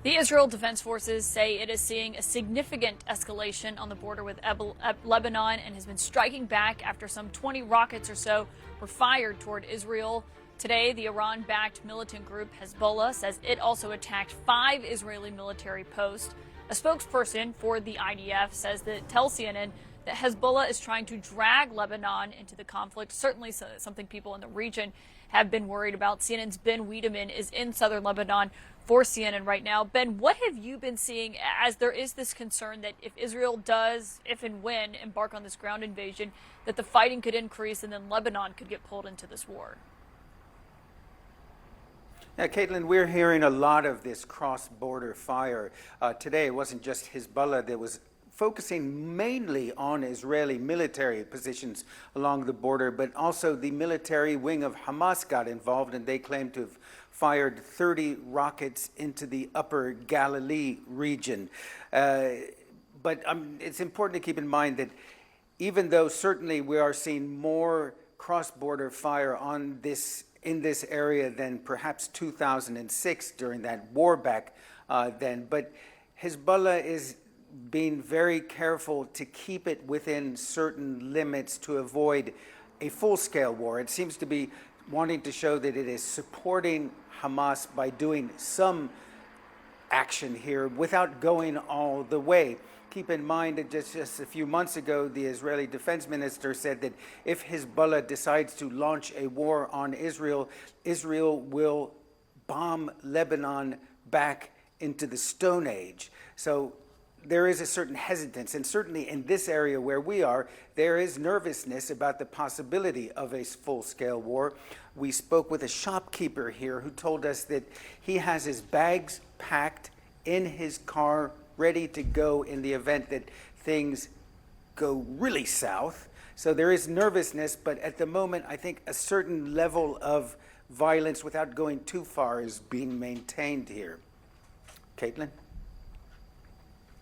The Israel Defense Forces say it is seeing a significant escalation on the border with Lebanon and has been striking back after some 20 rockets or so were fired toward Israel. Today, the Iran-backed militant group Hezbollah says it also attacked 5 Israeli military posts. A spokesperson for the IDF says that tells CNN that Hezbollah is trying to drag Lebanon into the conflict, certainly something people in the region have been worried about. CNN's Ben Wiedemann is in southern Lebanon for CNN right now. Ben, what have you been seeing as there is this concern that if Israel does, if and when, embark on this ground invasion, that the fighting could increase and then Lebanon could get pulled into this war? Yeah, Caitlin, we're hearing a lot of this cross-border fire. Today, it wasn't just Hezbollah that was focusing mainly on Israeli military positions along the border, but also the military wing of Hamas got involved, and they claim to have fired 30 rockets into the upper Galilee region. But it's important to keep in mind that even though certainly we are seeing more cross-border fire on in this area than perhaps 2006 during that war back then, but Hezbollah is being very careful to keep it within certain limits to avoid a full-scale war. It seems to be wanting to show that it is supporting Hamas by doing some action here without going all the way. Keep in mind that just a few months ago, the Israeli defense minister said that if Hezbollah decides to launch a war on Israel, Israel will bomb Lebanon back into the Stone Age. So there is a certain hesitance, and certainly in this area where we are, there is nervousness about the possibility of a full-scale war. We spoke with a shopkeeper here who told us that he has his bags packed in his car, ready to go in the event that things go really south. So there is nervousness, but at the moment, I think a certain level of violence without going too far is being maintained here. Caitlin?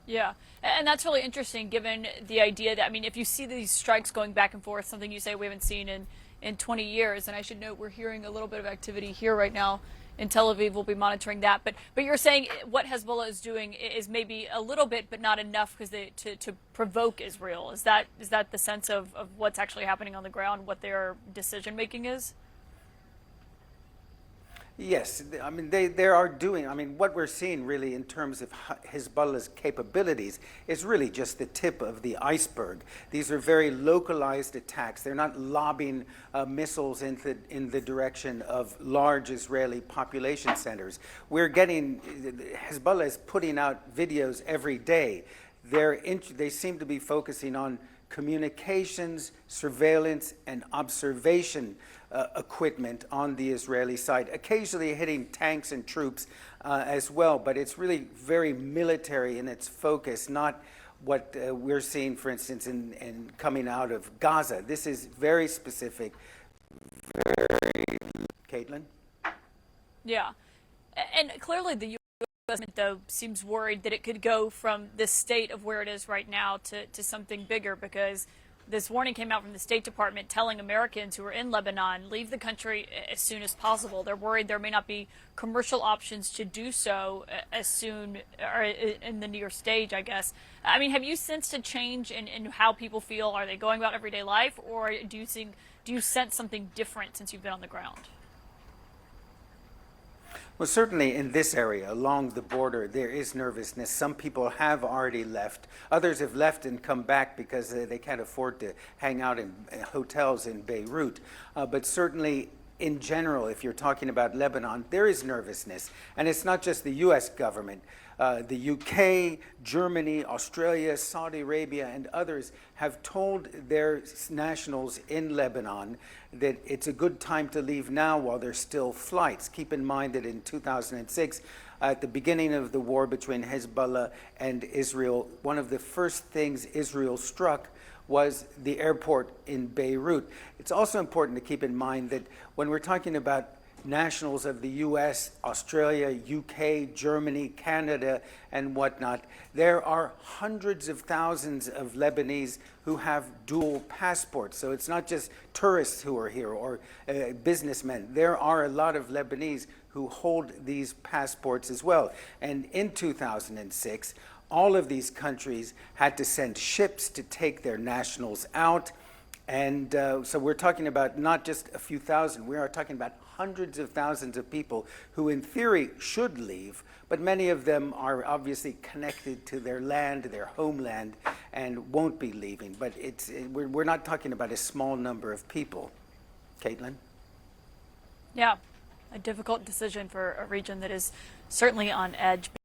Yeah, and that's really interesting given the idea that, I mean, if you see these strikes going back and forth, something you say we haven't seen in 20 years, and I should note we're hearing a little bit of activity here right now in Tel Aviv. We'll be monitoring that. But you're saying what Hezbollah is doing is maybe a little bit, but not enough because to provoke Israel. Is that the sense of what's actually happening on the ground, what their decision making is? Yes, I mean, they are doing, I mean, what we're seeing really in terms of Hezbollah's capabilities is really just the tip of the iceberg. These are very localized attacks. They're not lobbing missiles in the direction of large Israeli population centers. Hezbollah is putting out videos every day. They seem to be focusing on communications, surveillance, and observation equipment on the Israeli side, occasionally hitting tanks and troops as well, but it's really very military in its focus, not what we're seeing, for instance, in coming out of Gaza. This is very specific, very... Caitlin? Yeah, and clearly the U.S. government, though, seems worried that it could go from this state of where it is right now to something bigger, because this warning came out from the State Department telling Americans who are in Lebanon, leave the country as soon as possible. They're worried there may not be commercial options to do so as soon, or in the near stage, I guess. I mean, have you sensed a change in how people feel? Are they going about everyday life, or do you sense something different since you've been on the ground? Well, certainly in this area, along the border, there is nervousness. Some people have already left. Others have left and come back because they can't afford to hang out in hotels in Beirut. But certainly, in general, if you're talking about Lebanon, there is nervousness. And it's not just the U.S. government. The UK, Germany, Australia, Saudi Arabia, and others have told their nationals in Lebanon that it's a good time to leave now while there's still flights. Keep in mind that in 2006, at the beginning of the war between Hezbollah and Israel, one of the first things Israel struck was the airport in Beirut. It's also important to keep in mind that when we're talking about nationals of the US, Australia, UK, Germany, Canada, and whatnot, there are hundreds of thousands of Lebanese who have dual passports. So it's not just tourists who are here or businessmen. There are a lot of Lebanese who hold these passports as well. And in 2006, all of these countries had to send ships to take their nationals out. And so we're talking about not just a few thousand, we are talking about hundreds of thousands of people who in theory should leave, but many of them are obviously connected to their land, their homeland, and won't be leaving. But we're not talking about a small number of people. Caitlin? Yeah, a difficult decision for a region that is certainly on edge.